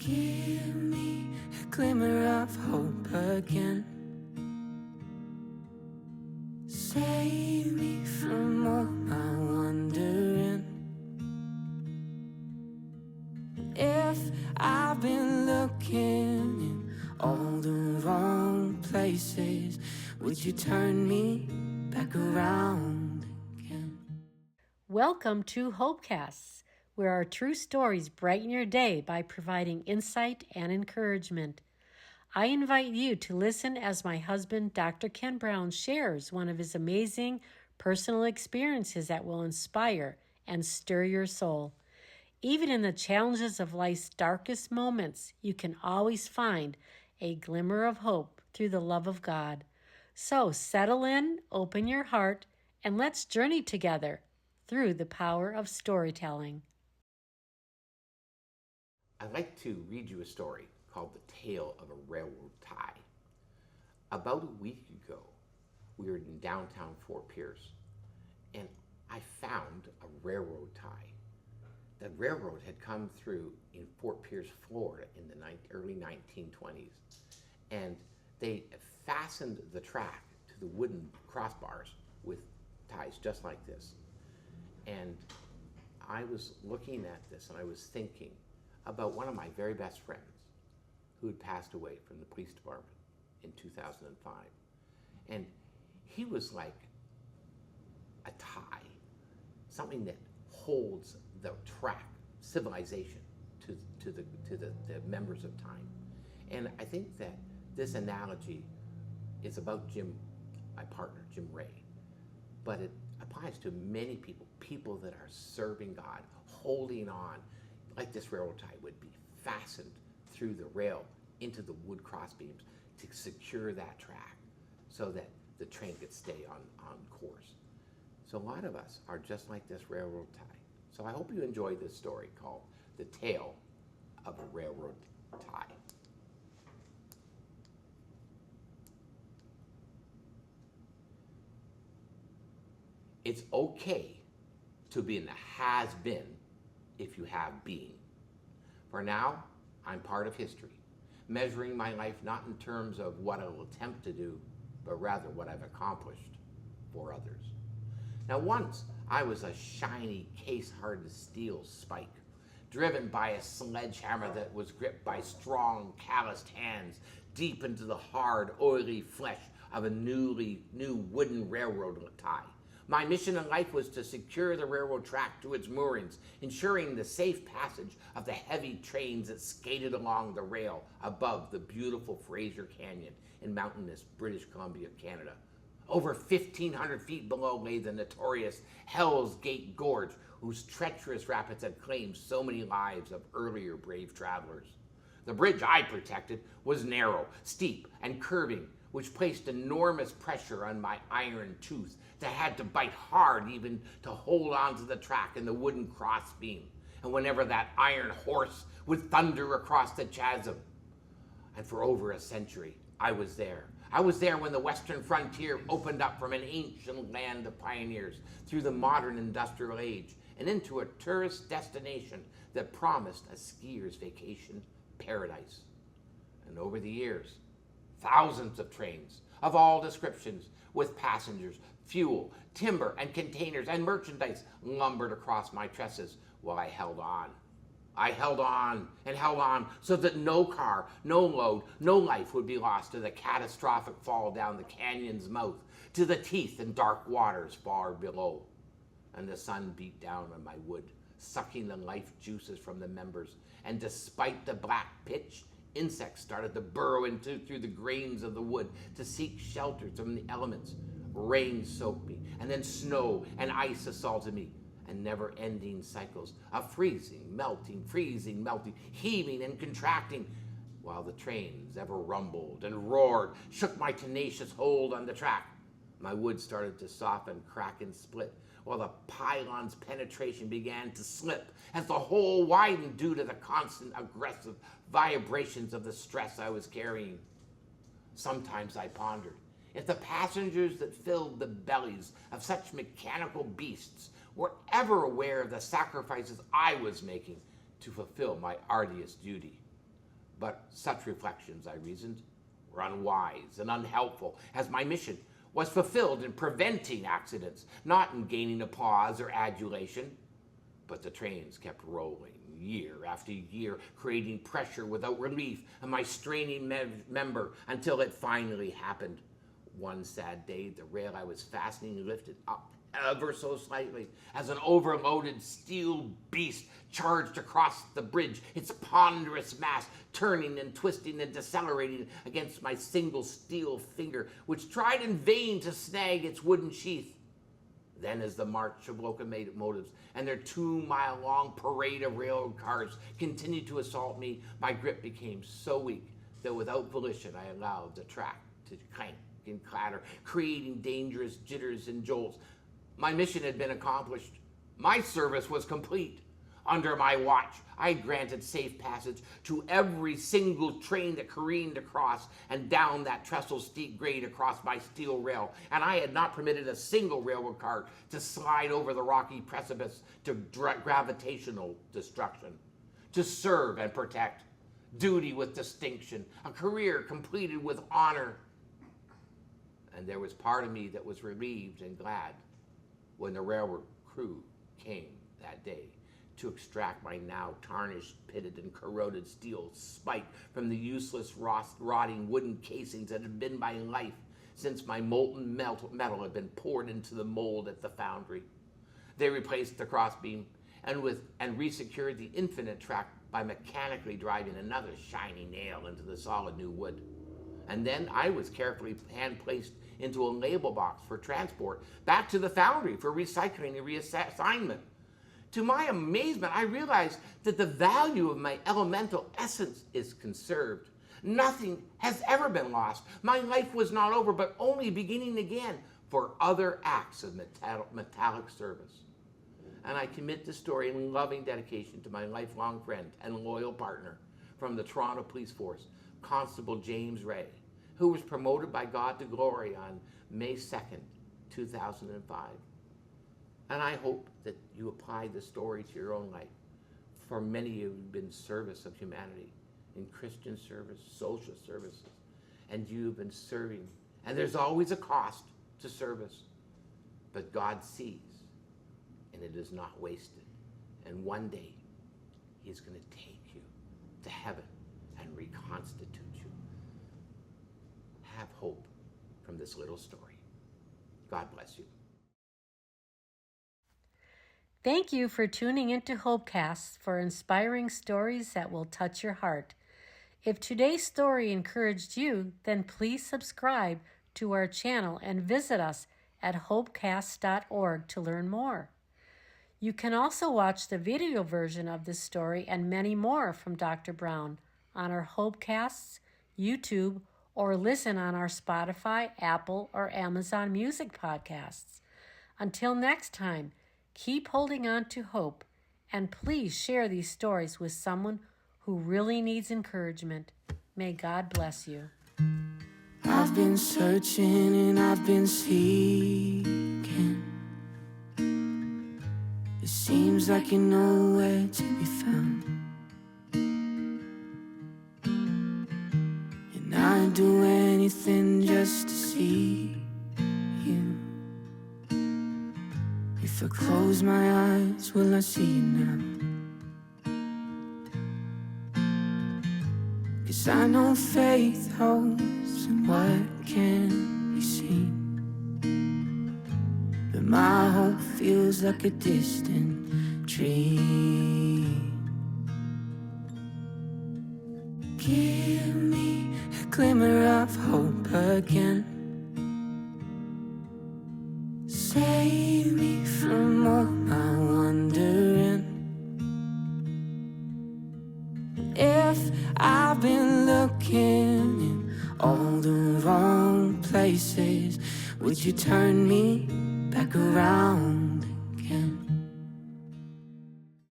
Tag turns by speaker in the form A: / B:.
A: Give me a glimmer of hope again. Save me from all my wandering. If I've been looking in all the wrong places, would you turn me back around again?
B: Welcome to HopeCasts, where our true stories brighten your day by providing insight and encouragement. I invite you to listen as my husband, Dr. Ken Brown, shares one of his amazing personal experiences that will inspire and stir your soul. Even in the challenges of life's darkest moments, you can always find a glimmer of hope through the love of God. So settle in, open your heart, and let's journey together through the power of storytelling.
C: I'd like to read you a story called The Tale of a Railroad Tie. About a week ago, we were in downtown Fort Pierce, and I found a railroad tie. The railroad had come through in Fort Pierce, Florida in the early 1920s, and they fastened the track to the wooden crossbars with ties just like this. And I was looking at this and I was thinking about one of my very best friends who had passed away from the police department in 2005. And he was like a tie, something that holds the track, civilization, to the members of time. And I think that this analogy is about Jim, my partner, Jim Ray, but it applies to many people that are serving God, holding on, like this railroad tie would be fastened through the rail into the wood crossbeams to secure that track so that the train could stay on course. So a lot of us are just like this railroad tie. So I hope you enjoy this story called The Tale of a Railroad Tie. It's okay to be in the has-been if you have been. For now, I'm part of history, measuring my life not in terms of what I will attempt to do, but rather what I've accomplished for others. Now once, I was a shiny, case-hardened steel spike, driven by a sledgehammer that was gripped by strong, calloused hands deep into the hard, oily flesh of a new wooden railroad tie. My mission in life was to secure the railroad track to its moorings, ensuring the safe passage of the heavy trains that skated along the rail above the beautiful Fraser Canyon in mountainous British Columbia, Canada. Over 1,500 feet below lay the notorious Hell's Gate Gorge, whose treacherous rapids had claimed so many lives of earlier brave travelers. The bridge I protected was narrow, steep, and curving, which placed enormous pressure on my iron tooth that had to bite hard even to hold on to the track and the wooden crossbeam. And whenever that iron horse would thunder across the chasm. And for over a century, I was there. I was there when the western frontier opened up from an ancient land of pioneers through the modern industrial age and into a tourist destination that promised a skier's vacation paradise. And over the years, thousands of trains of all descriptions with passengers, fuel, timber, and containers and merchandise lumbered across my tresses while I held on. I held on and held on so that no car, no load, no life would be lost to the catastrophic fall down the canyon's mouth, to the teeth and dark waters far below. And the sun beat down on my wood, sucking the life juices from the members, and despite the black pitch, insects started to burrow through the grains of the wood to seek shelter from the elements. Rain soaked me, and then snow and ice assaulted me, and never-ending cycles of freezing, melting, heaving and contracting, while the trains ever rumbled and roared, shook my tenacious hold on the track. My wood started to soften, crack, and split, while the pylon's penetration began to slip as the hole widened due to the constant aggressive vibrations of the stress I was carrying. Sometimes I pondered if the passengers that filled the bellies of such mechanical beasts were ever aware of the sacrifices I was making to fulfill my arduous duty. But such reflections, I reasoned, were unwise and unhelpful, as my mission was fulfilled in preventing accidents, not in gaining applause or adulation. But the trains kept rolling year after year, creating pressure without relief on my straining member until it finally happened. One sad day, the rail I was fastening lifted up ever so slightly as an overloaded steel beast charged across the bridge, its ponderous mass turning and twisting and decelerating against my single steel finger, which tried in vain to snag its wooden sheath. Then, as the march of locomotives and their 2-mile-long parade of railroad cars continued to assault me, my grip became so weak that without volition I allowed the track to clank and clatter, creating dangerous jitters and jolts. My mission had been accomplished. My service was complete. Under my watch, I granted safe passage to every single train that careened across and down that trestle steep grade across my steel rail, and I had not permitted a single railroad car to slide over the rocky precipice to gravitational destruction. To serve and protect, duty with distinction, a career completed with honor. And there was part of me that was relieved and glad when the railroad crew came that day to extract my now tarnished, pitted, and corroded steel spike from the useless, rotting wooden casings that had been my life since my molten metal had been poured into the mold at the foundry. They replaced the crossbeam and resecured the infinite track by mechanically driving another shiny nail into the solid new wood. And then I was carefully hand-placed into a label box for transport back to the foundry for recycling and reassignment. To my amazement, I realized that the value of my elemental essence is conserved. Nothing has ever been lost. My life was not over, but only beginning again for other acts of metallic service. And I commit this story in loving dedication to my lifelong friend and loyal partner from the Toronto Police Force, Constable James Ray, who was promoted by God to glory on May 2nd, 2005. And I hope that you apply this story to your own life. For many of you have been service of humanity, in Christian service, social services, and you've been serving. And there's always a cost to service, but God sees, and it is not wasted. And one day, He's going to take you to heaven and reconstitute you. Have hope from this little story. God bless you.
B: Thank you for tuning into HopeCasts for inspiring stories that will touch your heart. If today's story encouraged you, then please subscribe to our channel and visit us at hopecasts.org to learn more. You can also watch the video version of this story and many more from Dr. Brown on our HopeCasts, YouTube, or listen on our Spotify, Apple, or Amazon Music podcasts. Until next time, keep holding on to hope, and please share these stories with someone who really needs encouragement. May God bless you.
A: I've been searching and I've been seeking. It seems like you're nowhere to be found. And I'd do anything just to see you. If I close my eyes, will I see you now? 'Cause I know faith holds in what can't be seen, but my hope feels like a distant dream. Give me a glimmer of hope again. Save me from all my wandering. If I've been looking in all the wrong places, would you turn me back around?